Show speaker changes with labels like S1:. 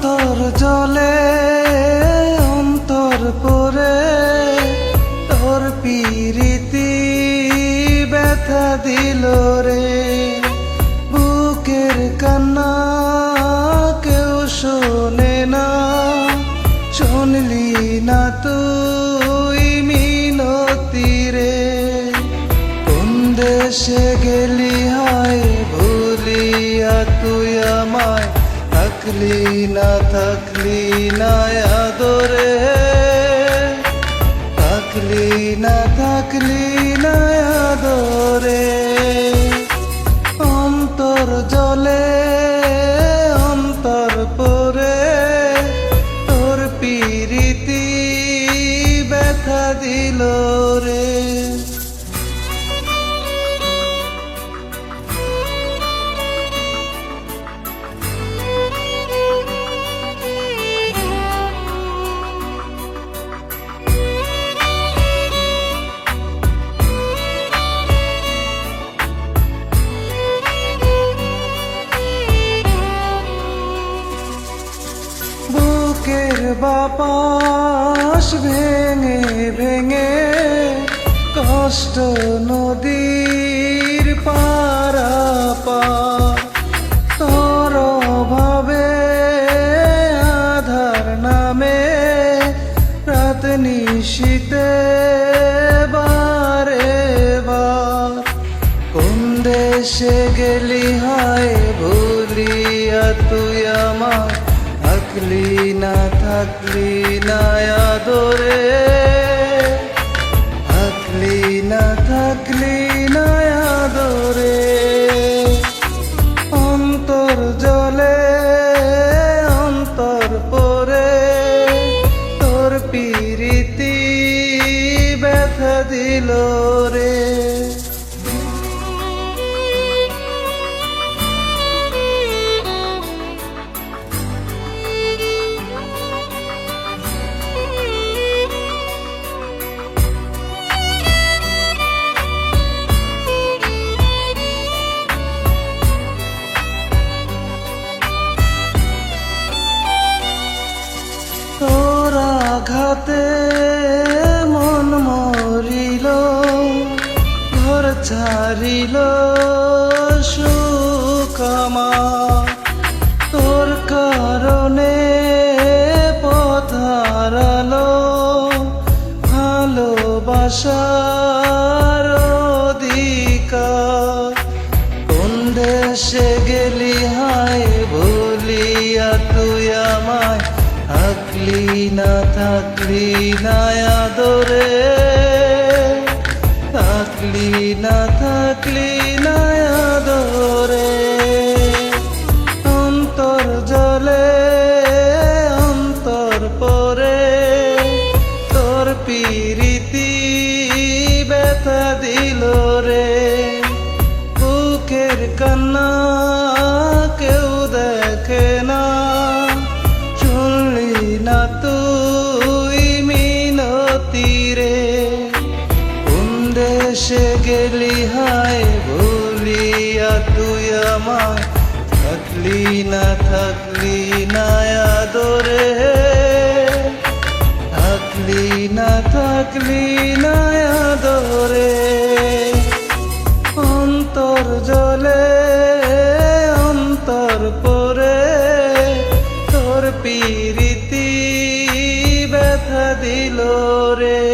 S1: অন্তর জলে অন্তর পরে তোর পিরিতি ব্যথা দিল রে। বুকের কান্না কেউ শোনে না, শুনলি না তুই মিনতি রে। কোন দেশে গেলি হায় ভুলিয়া তুই আমায়, থাকলি না আদরে, থাকলি না আদরে। অন্তর জলে অন্তর পরে তোর পিরিতি ব্যথা দিল রে। বুকের বাপাস ভেঙে ভেঙে কষ্ট নদীর পারাপার, তোর ভাবে আধার নামে রাত নিশীতে বারে বার। কোন দেশে গেলি হায় ভুলিয়া তুই আমায়, থাকলি না আদরে, থাকলি না আদরে। অন্তর জলে অন্তর পরে তোর পিরিতি ব্যথা দিল রে। তোর আঘাতে মন মরিল, ঘর ছাড়িল সুখ আমার। তোর কারণে পথ হারালো ভালোবাসার অধিকার। কোন দেশে গেলি হায় ভুলিয়া তুই আমায়, থাকলি না আদরে, থাকলি না আদরে। অন্তর জলে অন্তর পরে তোর পিরিতি ব্যথা দিল রে। বুকের কান্না কেউ দেখে না, শুনলি না তুই মিনতি রে। কোন দেশে গেলি হায় ভুলিয়া তুই আমায়, থাকলি না আদরে, থাকলি না আদরে। অন্তর জলে অন্তর পরে তোর পিরিতি ব্যথা দিল রে।